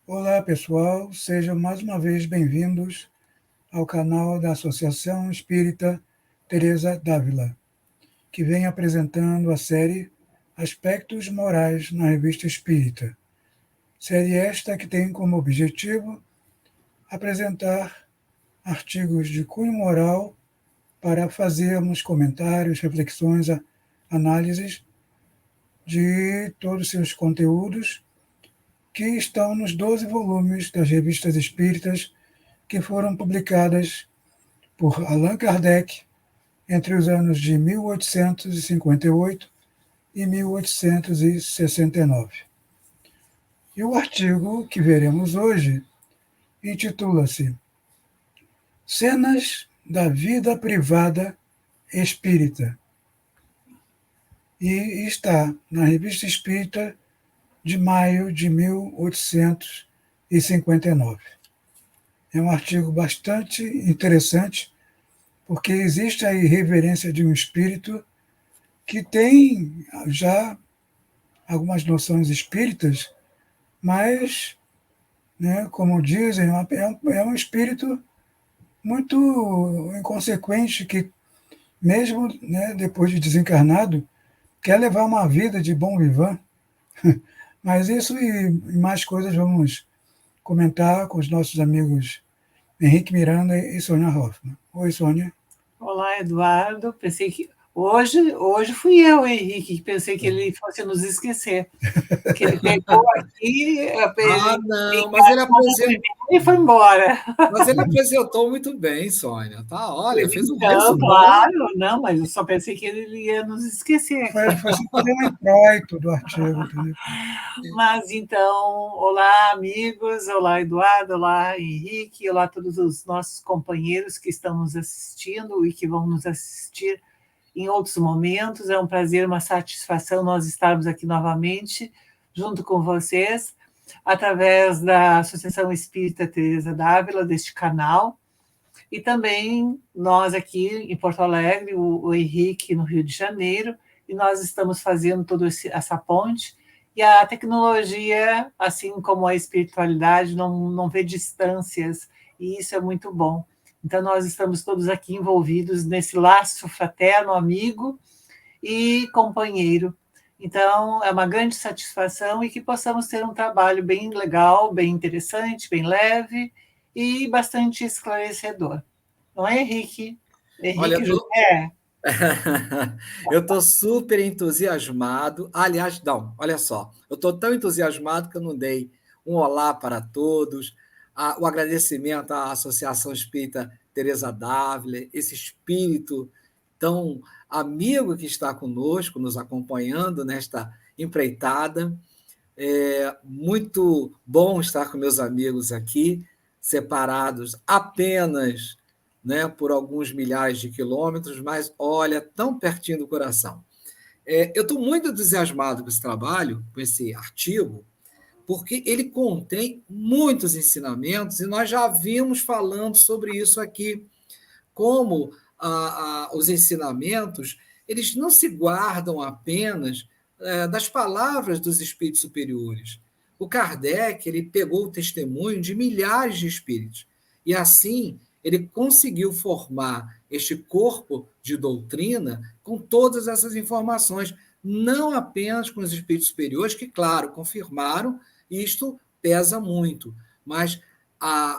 Olá, pessoal, sejam mais uma vez bem-vindos ao canal da Associação Espírita Teresa d'Ávila, que vem apresentando a série Aspectos Morais na Revista Espírita. Série esta que tem como objetivo apresentar artigos de cunho moral para fazermos comentários, reflexões, análises de todos os seus conteúdos que estão nos 12 volumes das revistas espíritas que foram publicadas por Allan Kardec entre os anos de 1858 e 1869. E o artigo que veremos hoje intitula-se Cenas da Vida Privada Espírita e está na Revista Espírita de maio de 1859. É um artigo bastante interessante, porque existe a irreverência de um espírito que tem já algumas noções espíritas, mas, né, como dizem, é um espírito muito inconsequente que, mesmo, né, depois de desencarnado, quer levar uma vida de bom vivant. Mas isso e mais coisas vamos comentar com os nossos amigos Henrique Miranda e Sônia Hoffmann. Oi, Sônia. Olá, Eduardo. Pensei que hoje fui eu, Henrique, que pensei que ele fosse nos esquecer. Que ele pegou aqui, não, mas ele apresentou. E foi embora. Mas ele apresentou muito bem, Sônia. Tá, olha, fez um resumo. Claro, não, mas eu só pensei que ele ia nos esquecer. Foi só fazer um introito do artigo. Entendeu? Mas então, olá, amigos, olá, Eduardo, olá, Henrique, olá a todos os nossos companheiros que estão nos assistindo e que vão nos assistir em outros momentos. É um prazer, uma satisfação nós estarmos aqui novamente junto com vocês, através da Associação Espírita Teresa d'Ávila, deste canal, e também nós aqui em Porto Alegre, o Henrique no Rio de Janeiro, e nós estamos fazendo toda essa ponte, e a tecnologia, assim como a espiritualidade, não vê distâncias, e isso é muito bom. Então, nós estamos todos aqui envolvidos nesse laço fraterno, amigo e companheiro. Então, é uma grande satisfação e que possamos ter um trabalho bem legal, bem interessante, bem leve e bastante esclarecedor. Não é, Henrique? Olha, José? Eu estou super entusiasmado. Aliás, não, olha só, eu estou tão entusiasmado que eu não dei um olá para todos, o agradecimento à Associação Espírita Teresa d'Ávila, esse espírito tão amigo que está conosco, nos acompanhando nesta empreitada. É muito bom estar com meus amigos aqui, separados apenas, né, por alguns milhares de quilômetros, mas, olha, tão pertinho do coração. Eu estou muito entusiasmado com esse trabalho, com esse artigo, porque ele contém muitos ensinamentos, e nós já vimos falando sobre isso aqui, como os ensinamentos, eles não se guardam apenas das palavras dos espíritos superiores. O Kardec, ele pegou o testemunho de milhares de espíritos, e assim ele conseguiu formar este corpo de doutrina com todas essas informações, não apenas com os espíritos superiores, que, claro, confirmaram, e isto pesa muito, mas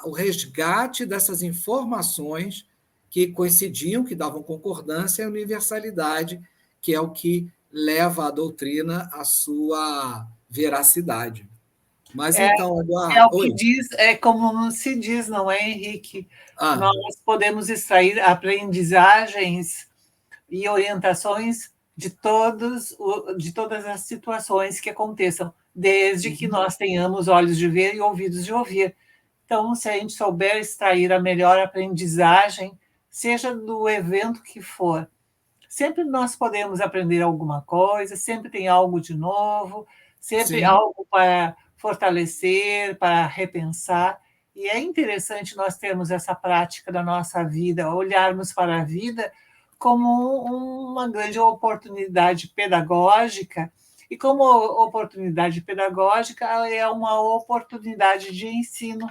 o resgate dessas informações que coincidiam, que davam concordância e universalidade, que é o que leva a doutrina à sua veracidade. Mas então, Eduardo... É o que diz, é como se diz, não é, Henrique? Nós podemos extrair aprendizagens e orientações de todas as situações que aconteçam, desde que nós tenhamos olhos de ver e ouvidos de ouvir. Então, se a gente souber extrair a melhor aprendizagem, seja do evento que for, sempre nós podemos aprender alguma coisa, sempre tem algo de novo, sempre algo para fortalecer, para repensar. E é interessante nós termos essa prática da nossa vida, olharmos para a vida como uma grande oportunidade pedagógica E como oportunidade pedagógica, é uma oportunidade de ensino.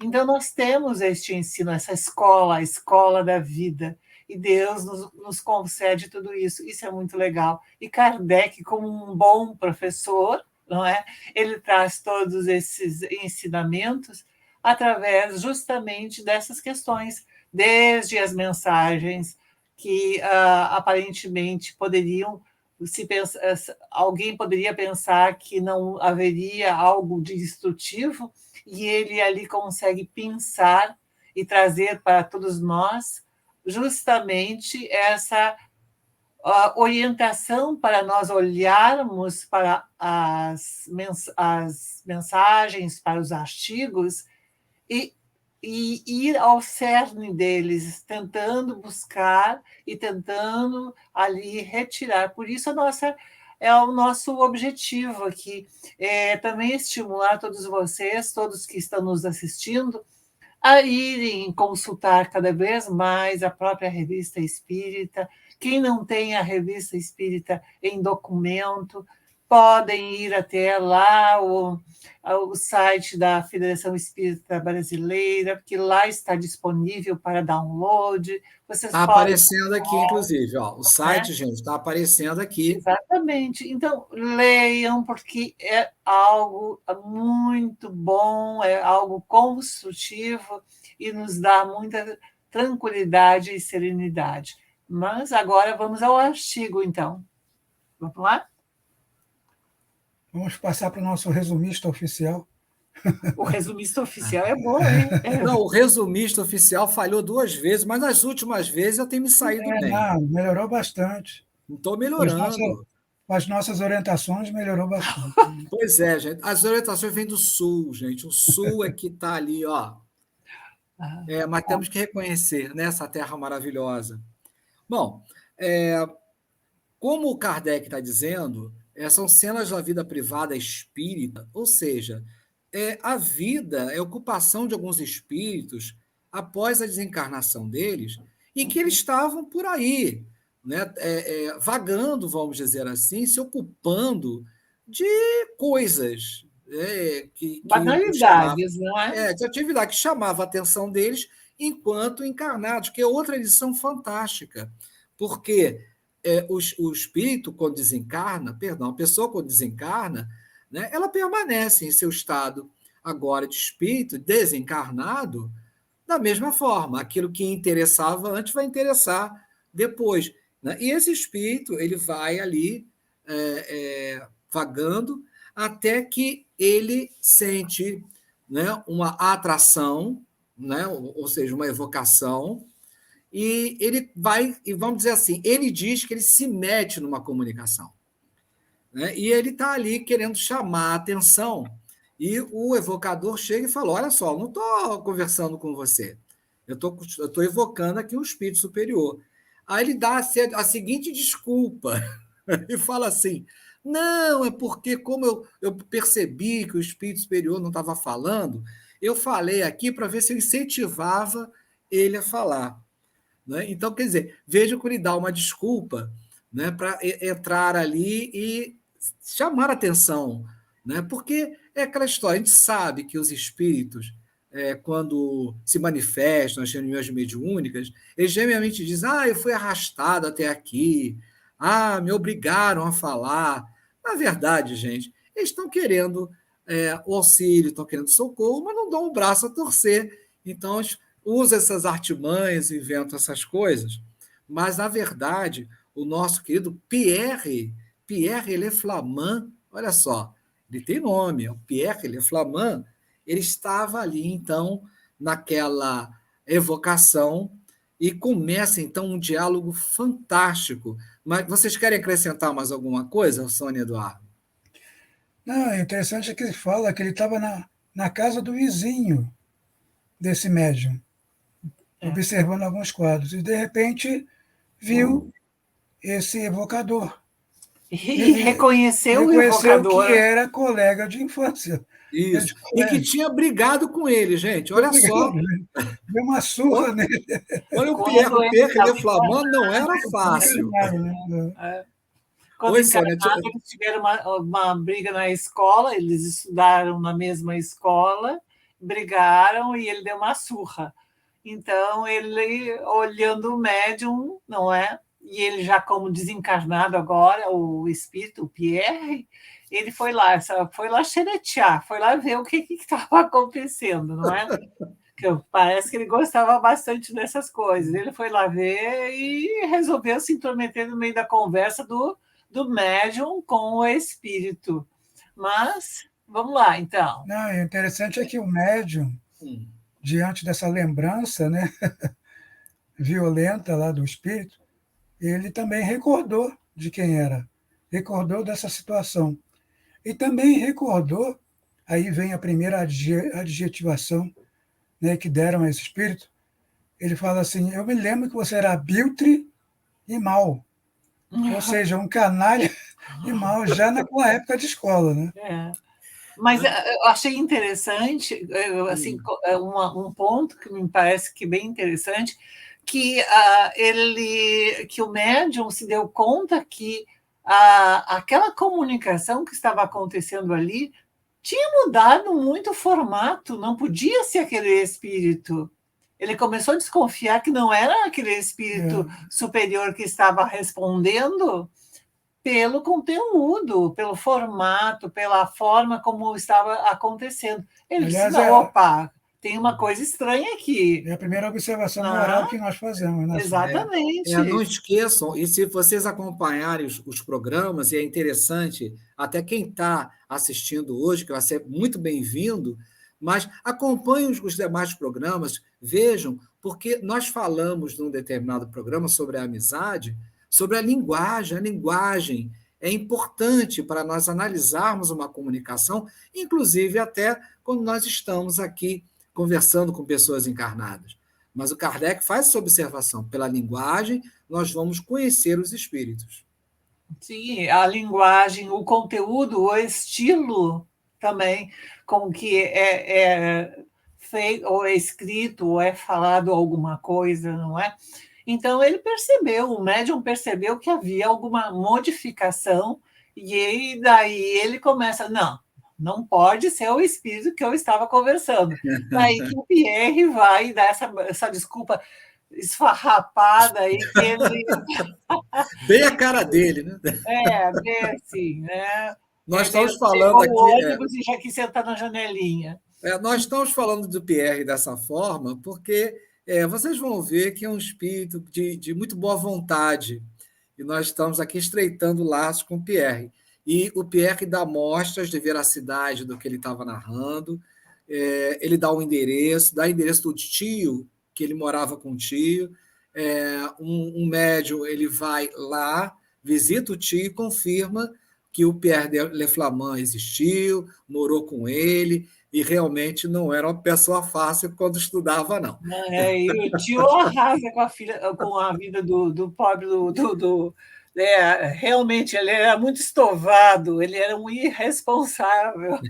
Então, nós temos este ensino, essa escola, a escola da vida, e Deus nos concede tudo isso. Isso é muito legal. E Kardec, como um bom professor, não é? Ele traz todos esses ensinamentos através justamente dessas questões, desde as mensagens que aparentemente poderiam se pensa, alguém poderia pensar que não haveria algo de destrutivo, e ele ali consegue pensar e trazer para todos nós justamente essa orientação para nós olharmos para as mensagens, para os artigos e ir ao cerne deles, tentando buscar e tentando ali retirar. Por isso, é o nosso objetivo aqui, também estimular todos vocês, todos que estão nos assistindo, a irem consultar cada vez mais a própria Revista Espírita. Quem não tem a Revista Espírita em documento, podem ir até lá o site da Federação Espírita Brasileira, porque lá está disponível para download. Vocês Está podem... aparecendo aqui, inclusive. Ó, o site, gente, está aparecendo aqui. Exatamente. Então, leiam, porque é algo muito bom, é algo construtivo e nos dá muita tranquilidade e serenidade. Mas agora vamos ao artigo, então. Vamos lá? Vamos passar para o nosso resumista oficial. O resumista oficial é bom, hein? Não, o resumista oficial falhou 2 vezes, mas nas últimas vezes eu tenho me saído bem. Não, melhorou bastante. Estou melhorando. Com as nossas orientações, melhorou bastante. Pois é, gente. As orientações vêm do Sul, gente. O Sul é que está ali, ó. Mas temos que reconhecer, né, essa terra maravilhosa. Bom, como o Kardec está dizendo, são cenas da vida privada espírita, ou seja, a vida é a ocupação de alguns espíritos após a desencarnação deles, e que eles estavam por aí, né, vagando, vamos dizer assim, se ocupando de coisas banalidades, não é? De atividade que chamava a atenção deles enquanto encarnados, que é outra lição fantástica, porque o espírito, quando desencarna, a pessoa quando desencarna, né, ela permanece em seu estado agora de espírito desencarnado da mesma forma. Aquilo que interessava antes vai interessar depois, né? E esse espírito ele vai ali vagando até que ele sente, né, uma atração, né, ou seja, uma evocação, e ele vai, e vamos dizer assim, ele diz que ele se mete numa comunicação, né, e ele está ali querendo chamar a atenção, e o evocador chega e fala: olha só, não estou conversando com você, eu estou evocando aqui um espírito superior. Aí ele dá a seguinte desculpa, e fala assim: não, é porque como eu percebi que o espírito superior não estava falando, eu falei aqui para ver se eu incentivava ele a falar. Né? Então, quer dizer, veja que ele dá uma desculpa, né, para entrar ali e chamar a atenção. Né? Porque é aquela história, a gente sabe que os espíritos, quando se manifestam nas reuniões mediúnicas, eles geralmente dizem: eu fui arrastado até aqui, me obrigaram a falar. Na verdade, gente, eles estão querendo o auxílio, estão querendo socorro, mas não dão o braço a torcer. Então, usam essas artimanhas, inventam essas coisas. Mas, na verdade, o nosso querido Pierre Leflammand, olha só, ele tem nome, é o Pierre Leflammand, ele estava ali, então, naquela evocação, e começa, então, um diálogo fantástico. Mas vocês querem acrescentar mais alguma coisa, Sônia Eduardo? Não, é interessante que ele fala que ele estava na casa do vizinho desse médium, observando alguns quadros, e, de repente, viu esse evocador. E reconheceu o evocador. Que era colega de infância. Isso. E que tinha brigado com ele, gente. Olha só. Deu uma surra nele. Olha, o Pierre Leflammand não era fácil. Quando Oi, Sônia. encarnaram, eles tiveram uma briga na escola, eles estudaram na mesma escola, brigaram e ele deu uma surra. Então, ele, olhando o médium, não é? E ele já como desencarnado agora, o espírito, o Pierre, ele foi lá xeretear, foi lá ver o que estava acontecendo, não é? Parece que ele gostava bastante dessas coisas. Ele foi lá ver e resolveu se intrometer no meio da conversa do médium com o espírito. Mas, vamos lá, então. Não, o interessante é que o médium, diante dessa lembrança, né, violenta lá do espírito, ele também recordou de quem era, recordou dessa situação. E também recordou, aí vem a primeira adjetivação, né, que deram a esse espírito. Ele fala assim: eu me lembro que você era abiltre e mal, ou seja, um canalha e mal já naquela época de escola, né? É. Mas eu achei interessante, assim, um ponto que me parece que bem interessante, que que o médium se deu conta que aquela comunicação que estava acontecendo ali tinha mudado muito o formato, não podia ser aquele espírito. Ele começou a desconfiar que não era aquele espírito superior que estava respondendo pelo conteúdo, pelo formato, pela forma como estava acontecendo. Ele disse: não, opa, tem uma coisa estranha aqui. É a primeira observação moral que nós fazemos. Né? Exatamente. Não esqueçam, e se vocês acompanharem os programas, e é interessante, até quem está assistindo hoje, que vai ser muito bem-vindo, mas acompanhem os demais programas, vejam, porque nós falamos num determinado programa sobre a amizade, sobre a linguagem. A linguagem é importante para nós analisarmos uma comunicação, inclusive até quando nós estamos aqui conversando com pessoas encarnadas. Mas o Kardec faz essa observação. Pela linguagem, nós vamos conhecer os espíritos. Sim, a linguagem, o conteúdo, o estilo também, com que é feito, ou é escrito, ou é falado alguma coisa, não é? Então, ele percebeu, o médium percebeu que havia alguma modificação, e daí ele começa: não pode ser o espírito que eu estava conversando. Daí que o Pierre vai dar essa desculpa esfarrapada aí que ele... Bem a cara dele, né? Bem assim, né? Nós estamos falando aqui... o ônibus e já quis sentar na janelinha. Nós estamos falando do Pierre dessa forma porque vocês vão ver que é um espírito de muito boa vontade, e nós estamos aqui estreitando laços com o Pierre. E o Pierre dá mostras de veracidade do que ele estava narrando, ele dá o endereço, dá o endereço do tio, que ele morava com o tio, um médium, ele vai lá, visita o tio e confirma que o Pierre Le Flamand existiu, morou com ele, e realmente não era uma pessoa fácil quando estudava, não. E o tio arrasa com a vida do pobre realmente, ele era muito estovado, ele era um irresponsável.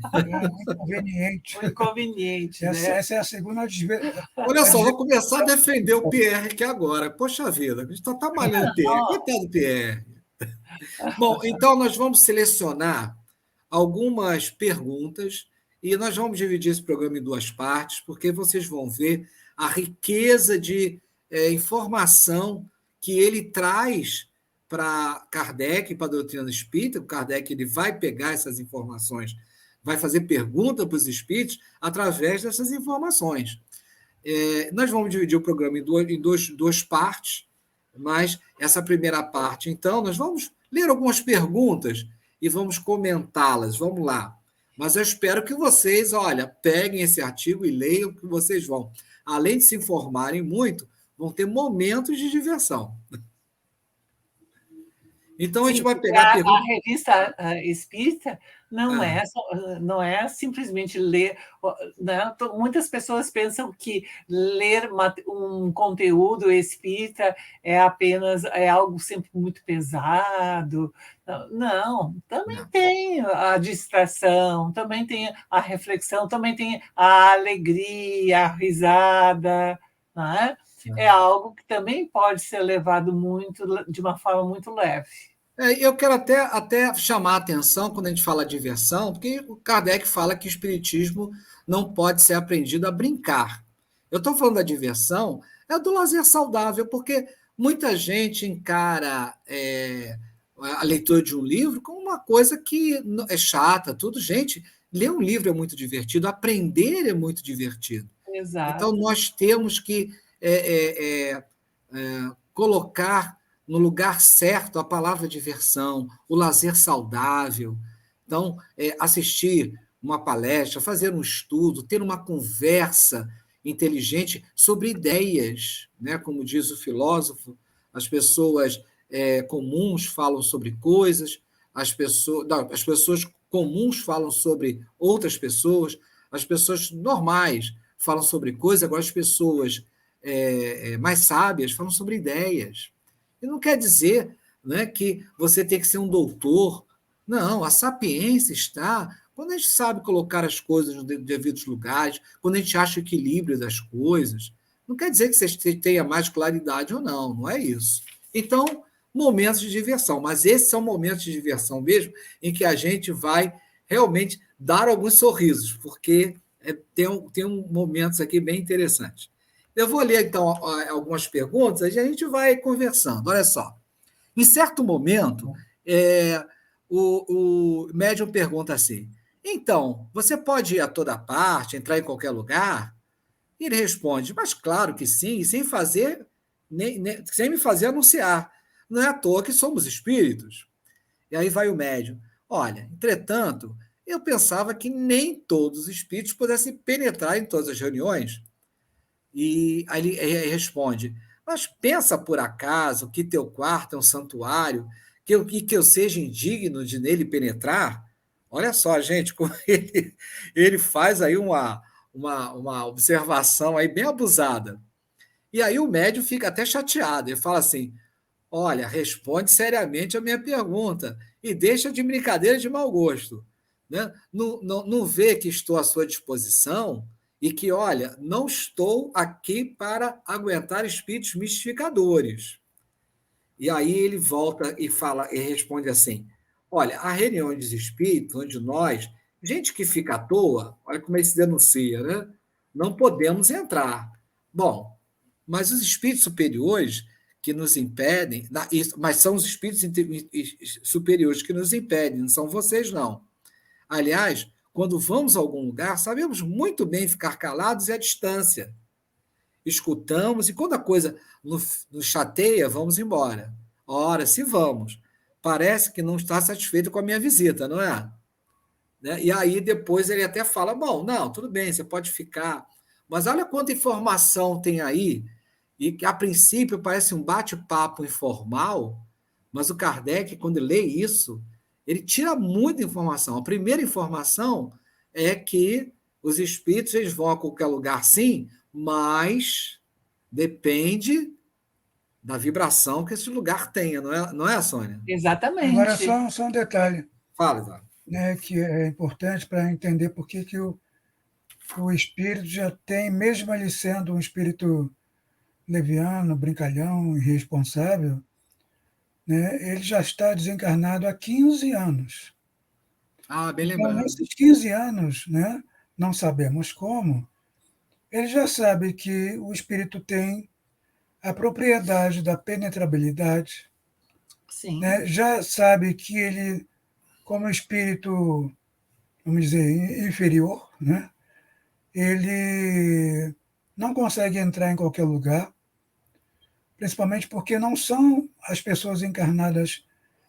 Muito conveniente. Muito conveniente. Essa é a segunda... Olha só, vou começar a defender o Pierre aqui agora. Poxa vida, a gente está trabalhando o Pierre. Coitado do Pierre. Bom, então nós vamos selecionar algumas perguntas e nós vamos dividir esse programa em duas partes, porque vocês vão ver a riqueza de informação que ele traz para Kardec, para a doutrina espírita. O Kardec ele vai pegar essas informações, vai fazer pergunta para os espíritos através dessas informações. Nós vamos dividir o programa em duas partes, mas essa primeira parte, então, nós vamos ler algumas perguntas e vamos comentá-las. Vamos lá. Mas eu espero que vocês, peguem esse artigo e leiam, que vocês vão, além de se informarem muito, vão ter momentos de diversão. Então, a gente vai pegar a pergunta... A revista espírita não é simplesmente ler. Né? Muitas pessoas pensam que ler um conteúdo espírita é algo sempre muito pesado. Não, também tem a distração, também tem a reflexão, também tem a alegria, a risada, né? É algo que também pode ser levado de uma forma muito leve. Eu quero até chamar a atenção quando a gente fala de diversão, porque o Kardec fala que o espiritismo não pode ser aprendido a brincar. Eu estou falando da diversão, é do lazer saudável, porque muita gente encara a leitura de um livro como uma coisa que é chata, tudo. Gente, ler um livro é muito divertido, aprender é muito divertido. Então, Exato. nós temos que colocar no lugar certo a palavra diversão, o lazer saudável. Então, assistir uma palestra, fazer um estudo, ter uma conversa inteligente sobre ideias, né? Como diz o filósofo, as pessoas comuns falam sobre coisas, as pessoas comuns falam sobre outras pessoas, as pessoas normais falam sobre coisas, agora as pessoas mais sábias falam sobre ideias. E não quer dizer, né, que você tem que ser um doutor. Não, a sapiência está quando a gente sabe colocar as coisas nos devidos lugares, quando a gente acha o equilíbrio das coisas. Não quer dizer que você tenha mais claridade ou não, não é isso. Então, momentos de diversão, mas esses são momentos de diversão mesmo em que a gente vai realmente dar alguns sorrisos, porque tem momentos aqui bem interessantes. Eu vou ler, então, algumas perguntas e a gente vai conversando. Olha só. Em certo momento, o médium pergunta assim: então, você pode ir a toda parte, entrar em qualquer lugar? E ele responde: mas claro que sim, sem fazer, sem me fazer anunciar. Não é à toa que somos espíritos. E aí vai o médium: olha, entretanto, eu pensava que nem todos os espíritos pudessem penetrar em todas as reuniões. E aí ele responde: mas pensa por acaso que teu quarto é um santuário, que eu seja indigno de nele penetrar? Olha só, gente, como ele faz aí uma observação aí bem abusada. E aí o médium fica até chateado. Ele fala assim: olha, responde seriamente a minha pergunta e deixa de brincadeira de mau gosto. Né? Não vê que estou à sua disposição e que, olha, não estou aqui para aguentar espíritos mistificadores. E aí ele volta e fala e responde assim: olha, a reunião dos espíritos, onde nós, gente que fica à toa, olha como ele se denuncia, né? Não podemos entrar. Bom, mas os espíritos superiores que nos impedem, mas são os espíritos superiores que nos impedem, não são vocês, não. Aliás, quando vamos a algum lugar, sabemos muito bem ficar calados e à distância. Escutamos e quando a coisa nos chateia, vamos embora. Ora, se vamos. Parece que não está satisfeito com a minha visita, não é? Né? E aí depois ele até fala: bom, não, tudo bem, você pode ficar. Mas olha quanta informação tem aí, e que a princípio parece um bate-papo informal, mas o Kardec, quando lê isso, ele tira muita informação. A primeira informação é que os espíritos eles vão a qualquer lugar, sim, mas depende da vibração que esse lugar tenha, não é, Sônia? Agora, Exatamente. só um detalhe, Fala, Zé. né, que é importante para entender por que o espírito já tem, mesmo ele sendo um espírito leviano, brincalhão, irresponsável, né, ele já está desencarnado há 15 anos. Ah, bem Então, lembrado. nesses 15 anos, né, não sabemos como, ele já sabe que o espírito tem a propriedade da penetrabilidade, Sim. né, já sabe que ele, como espírito, vamos dizer, inferior, né, ele não consegue entrar em qualquer lugar, principalmente porque não são as pessoas encarnadas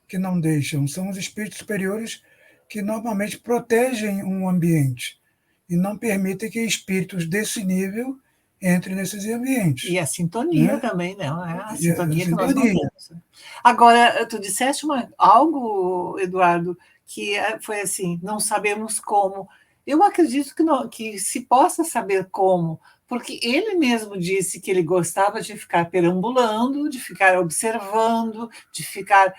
que não deixam, são os espíritos superiores que normalmente protegem um ambiente e não permitem que espíritos desse nível entrem nesses ambientes. E a sintonia Né? também, não é? A E a sintonia que nós não sintonia. temos. Agora, tu disseste algo, Eduardo, que foi assim, não sabemos como. Eu acredito que se possa saber como, porque ele mesmo disse que ele gostava de ficar perambulando, de ficar observando, de ficar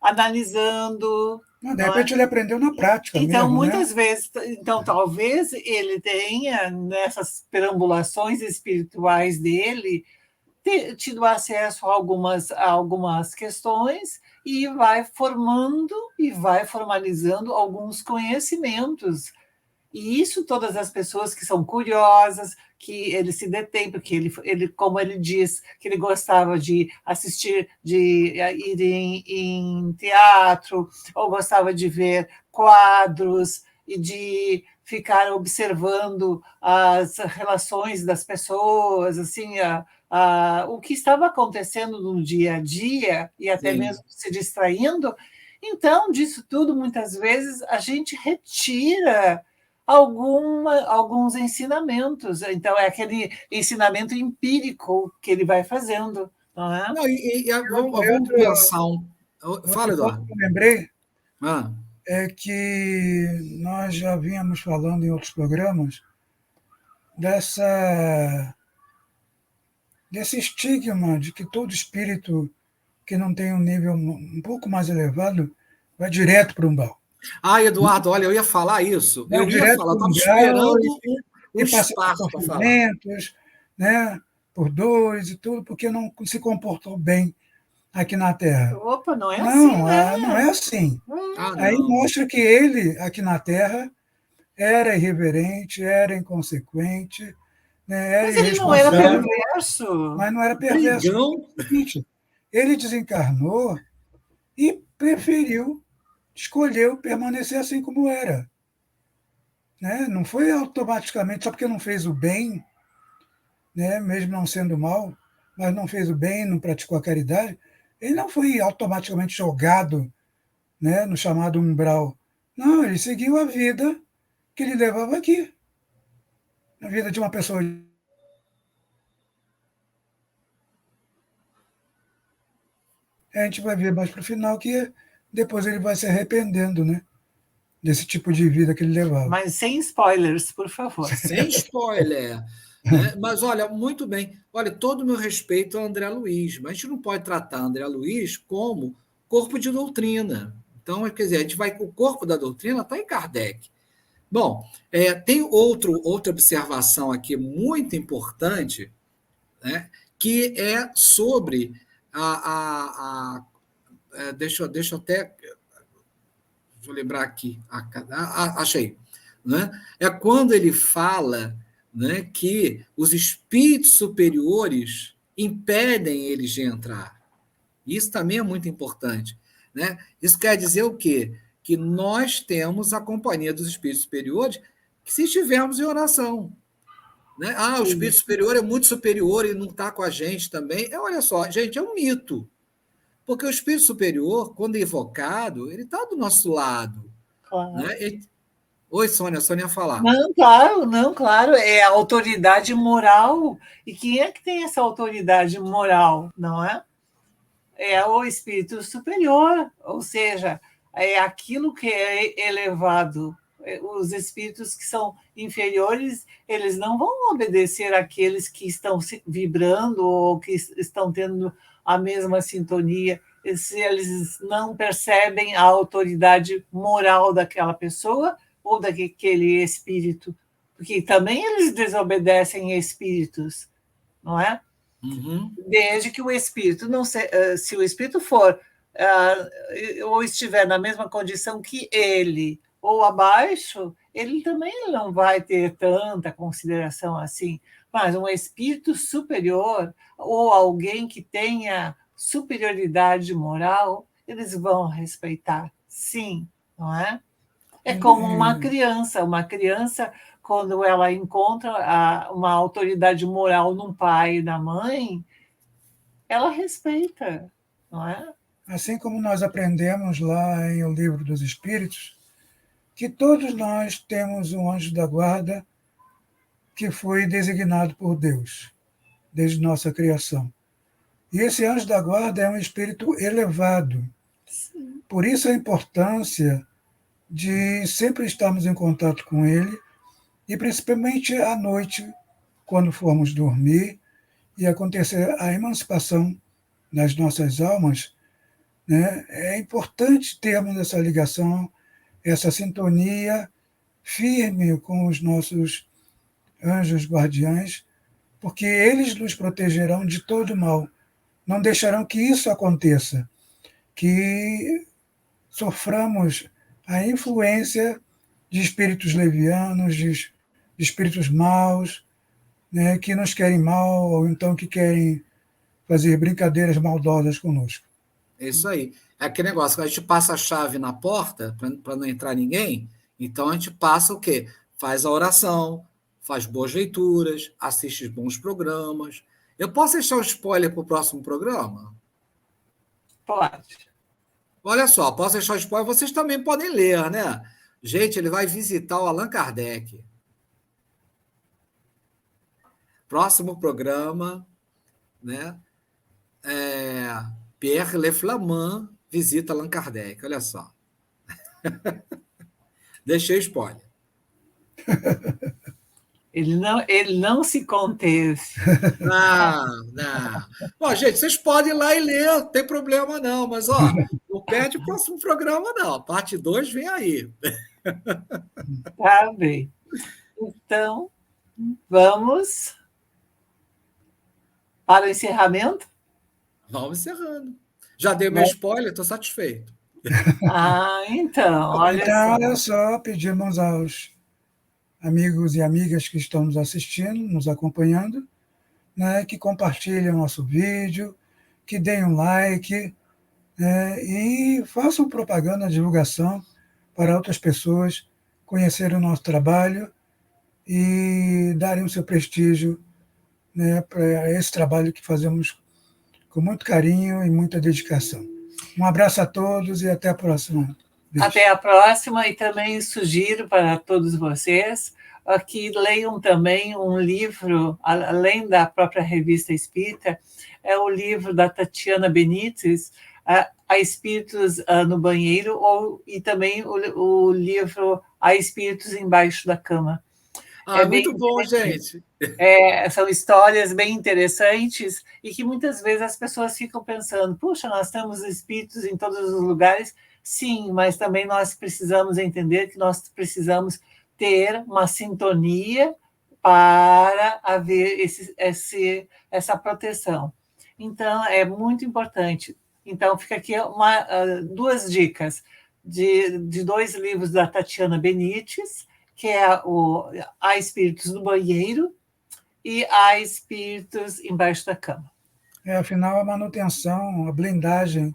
analisando, De não é? repente ele aprendeu na prática Então, mesmo, né? muitas vezes, então talvez ele tenha, nessas perambulações espirituais dele, tido acesso a algumas questões e vai formando e vai formalizando alguns conhecimentos. E isso todas as pessoas que são curiosas, que ele se detém, porque como ele diz, que ele gostava de assistir, de ir em teatro, ou gostava de ver quadros e de ficar observando as relações das pessoas, assim, o que estava acontecendo no dia a dia, e até Sim. mesmo se distraindo. Então, disso tudo, muitas vezes, a gente retira alguns ensinamentos. Então, é aquele ensinamento empírico que ele vai fazendo, não é? Não, vamos pensar um. Fala, Outra coisa Eduardo. que eu lembrei Ah, é que nós já vínhamos falando em outros programas desse estigma de que todo espírito que não tem um nível um pouco mais elevado vai direto para o umbral. Eduardo, olha, eu ia falar isso. Vai Eu ia direto falar, para o estava umbral esperando o e passa por espaço para falar. sofrimentos, né, por dores e tudo, porque não se comportou bem aqui na Terra. Opa, não é assim, Não, né? não é assim. Aí Não. mostra que ele, aqui na Terra, era irreverente, era inconsequente, né, era Mas ele não era irresponsável, perverso. mas não era perverso. Brigão. Ele desencarnou e escolheu permanecer assim como era. Né? Não foi automaticamente só porque não fez o bem, né? Mesmo não sendo mal, mas não fez o bem, não praticou a caridade, ele não foi automaticamente jogado, né, no chamado umbral. Não, ele seguiu a vida que ele levava aqui, a vida de uma pessoa. A gente vai ver mais para o final que depois ele vai se arrependendo, né, desse tipo de vida que ele levava. Mas sem spoilers, por favor. Sem spoiler. Né? Mas, olha, muito bem. Olha, todo o meu respeito ao André Luiz, mas a gente não pode tratar André Luiz como corpo de doutrina. Então, quer dizer, o corpo da doutrina está em Kardec. Bom, tem outra observação aqui muito importante, né, que é sobre deixa eu até. Deixa eu lembrar aqui. Achei. Né? É quando ele fala, né, que os espíritos superiores impedem eles de entrar. Isso também é muito importante. Né? Isso quer dizer o quê? Que nós temos a companhia dos espíritos superiores se estivermos em oração. Né? O espírito superior é muito superior e não está com a gente também. Olha só, gente, é um mito. Porque o espírito superior, quando é evocado, ele está do nosso lado. Claro. Né? Oi, Sônia, a Sônia ia falar. Não, claro, é a autoridade moral. E quem é que tem essa autoridade moral, não é? É o espírito superior, ou seja, é aquilo que é elevado. Os espíritos que são inferiores, eles não vão obedecer àqueles que estão vibrando ou que estão tendo a mesma sintonia, se eles não percebem a autoridade moral daquela pessoa ou daquele espírito, porque também eles desobedecem espíritos, não é? Uhum. Desde que o espírito não se o espírito for ou estiver na mesma condição que ele ou abaixo, ele também não vai ter tanta consideração assim. Mas um espírito superior ou alguém que tenha superioridade moral, eles vão respeitar, sim, não é? É como uma criança, quando ela encontra uma autoridade moral num pai e na mãe, ela respeita, não é? Assim como nós aprendemos lá em O Livro dos Espíritos, que todos nós temos um anjo da guarda que foi designado por Deus, desde nossa criação. E esse anjo da guarda é um espírito elevado. Sim. Por isso a importância de sempre estarmos em contato com ele, e principalmente à noite, quando formos dormir, e acontecer a emancipação das nossas almas, né? É importante termos essa ligação, essa sintonia firme com os nossos anjos guardiães, porque eles nos protegerão de todo mal, não deixarão que isso aconteça. que soframos a influência de espíritos levianos, de espíritos maus, né, que nos querem mal ou então que querem fazer brincadeiras maldosas conosco. É isso aí. É aquele negócio, a gente passa a chave na porta para não entrar ninguém, então a gente passa o quê? Faz a oração, faz boas leituras, assiste bons programas. Eu posso deixar um spoiler para o próximo programa? Pode. Olha só, posso deixar um spoiler, vocês também podem ler, né? Gente, ele vai visitar o Allan Kardec. Próximo programa, né? Pierre Le Flamand visita Allan Kardec. Olha só. Deixei spoiler. Ele não se conteve. Não. Bom, gente, vocês podem ir lá e ler, não tem problema não, mas ó, não perde o próximo programa, não. A parte 2 vem aí. Tá bem. Então, vamos para o encerramento? Vamos encerrando. Já dei meu spoiler, estou satisfeito. Então, olha então, só. olha só, pedimos aos amigos e amigas que estão nos assistindo, nos acompanhando, né, que compartilhem o nosso vídeo, que deem um like, né, e façam propaganda, divulgação para outras pessoas conhecerem o nosso trabalho e darem o seu prestígio, né, para esse trabalho que fazemos com muito carinho e muita dedicação. Um abraço a todos e até a próxima vez. Até a próxima, e também sugiro para todos vocês que leiam também um livro, além da própria Revista Espírita, é o livro da Tatiana Benítez, A Espíritos no Banheiro, e também o livro A Espíritos Embaixo da Cama. Muito bom, gente. São histórias bem interessantes e que muitas vezes as pessoas ficam pensando, puxa, nós temos espíritos em todos os lugares. Sim, mas também nós precisamos entender que nós precisamos ter uma sintonia para haver essa proteção. Então, é muito importante. Então, fica aqui duas dicas de 2 livros da Tatiana Benítez, que é Há Espíritos no Banheiro e Há Espíritos Embaixo da Cama. Afinal, a manutenção, a blindagem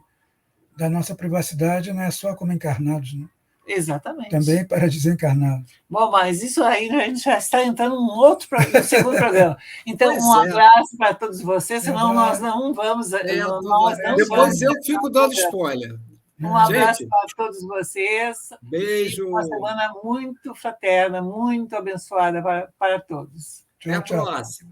da nossa privacidade não é só como encarnados, né? Exatamente. Também para desencarnados. Bom, mas isso aí a gente já está entrando no segundo programa. Então, abraço para todos vocês, senão nós não vamos... Depois eu fico dando spoiler. Um abraço para todos vocês. Beijo. Uma semana muito fraterna, muito abençoada para todos. Até a próxima.